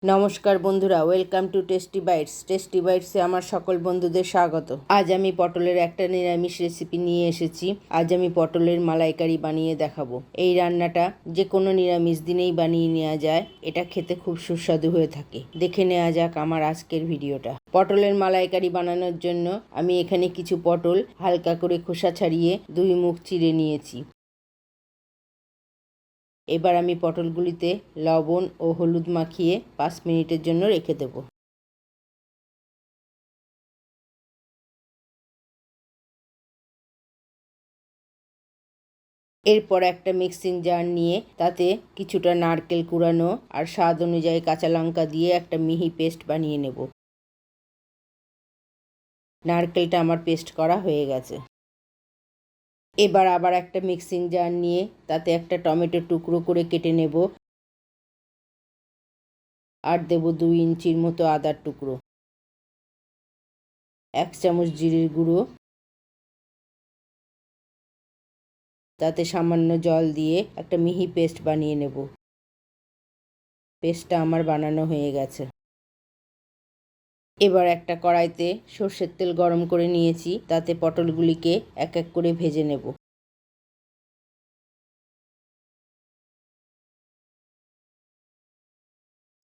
নমস্কার বন্ধুরা, welcome to tasty বাইটসে আমার সকল বন্ধুদের স্বাগত। আজ আমি পটলের একটা নিরামিষ রেসিপি নিয়ে এসেছি। আজ আমি পটলের মালাইকারি বানিয়ে দেখাবো। এই রান্নাটা যে কোনো নিরামিষ দিনেই বানিয়ে নেওয়া যায়। এটা খেতে খুব সুস্বাদু হয়ে থাকে। দেখে নেওয়া যাক আমার আজকের ভিডিওটা। পটলের মালাইকারি বানানোর জন্য আমি এখানে কিছু পটল হালকা করে খোসা ছাড়িয়ে 2 মুখ চিড়ে নিয়েছি। এবার আমি পটলগুলিতে লবণ ও হলুদ মাখিয়ে 5 মিনিটের জন্য রেখে দেব। এরপর একটা মিক্সিং জার নিয়ে তাতে কিছুটা নারকেল কুড়ানো আর স্বাদ অনুযায়ী কাঁচা লঙ্কা দিয়ে একটা মিহি পেস্ট বানিয়ে নেব। নারকেলটা আমার পেস্ট করা হয়ে গেছে। এবার আবার একটা মিক্সিং জার নিয়ে তাতে একটা টমেটো টুকরো করে কেটে নেব আর দেব 2 ইঞ্চির মতো আদার টুকরো, 1 চামচ জিরের গুঁড়ো, তাতে সামান্য জল দিয়ে একটা মিহি পেস্ট বানিয়ে নেব। পেস্টটা আমার বানানো হয়ে গেছে। এবার একটা কড়াইতে সর্ষের তেল গরম করে নিয়েছি, তাতে পটলগুলিকে এক এক করে ভেজে নেব।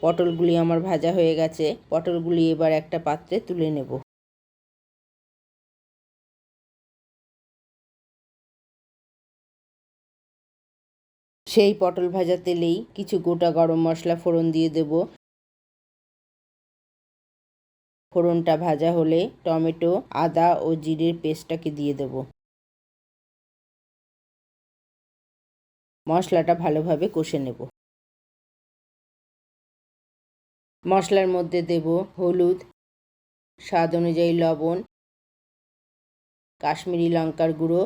পটলগুলি আমার ভাজা হয়ে গেছে। পটলগুলি এবার একটা পাত্রে তুলে নেব। সেই পটল ভাজা তেলেই কিছু গোটা গরম মশলা ফোড়ন দিয়ে দেব। ফোড়নটা ভাজা হলে টমেটো, আদা ও জিরের পেস্টটাকে দিয়ে দেব। মশলাটা ভালোভাবে কষে নেব। মশলার মধ্যে দেব হলুদ, স্বাদ অনুযায়ী লবণ, কাশ্মীরি লঙ্কার গুঁড়ো,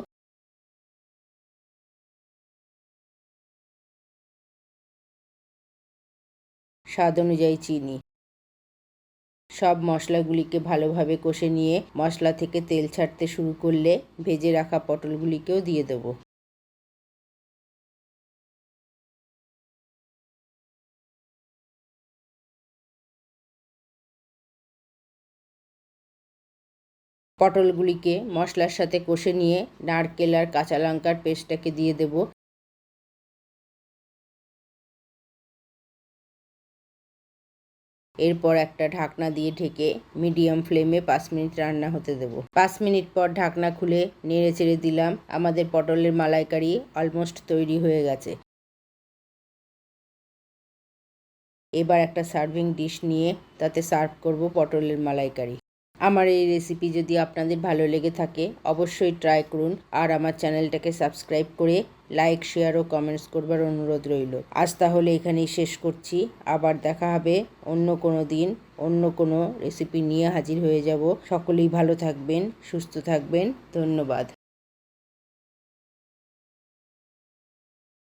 স্বাদ অনুযায়ী চিনি। সব মশলাগুলিকে ভালোভাবে কষে নিয়ে মশলা থেকে তেল ছাড়তে শুরু করলে ভেজে রাখা পটলগুলিকেও দিয়ে দেব। পটলগুলিকে মশলার সাথে কষে নিয়ে নারকেল আর কাঁচা লঙ্কার পেস্টটাকে দিয়ে দেব। এরপর একটা ঢাকনা দিয়ে ঢেকে মিডিয়াম ফ্লেমে 5 মিনিট রান্না হতে দেব। 5 মিনিট পর ঢাকনা খুলে নেড়ে চেড়ে দিলাম। আমাদের পটলের মালাইকারি অলমোস্ট তৈরি হয়ে গেছে। এবার একটা সার্ভিং ডিশ নিয়ে তাতে সার্ভ করব পটলের মালাইকারি। আমার এই রেসিপি যদি আপনাদের ভালো লেগে থাকে অবশ্যই ট্রাই করুন আর আমার চ্যানেলটাকে সাবস্ক্রাইব করে লাইক, শেয়ার ও কমেন্টস করবার অনুরোধ রইল। আজ তাহলে এখানেই শেষ করছি। আবার দেখা হবে অন্য কোনো দিন, অন্য কোনো রেসিপি নিয়ে হাজির হয়ে যাব। সকলেই ভালো থাকবেন, সুস্থ থাকবেন। ধন্যবাদ।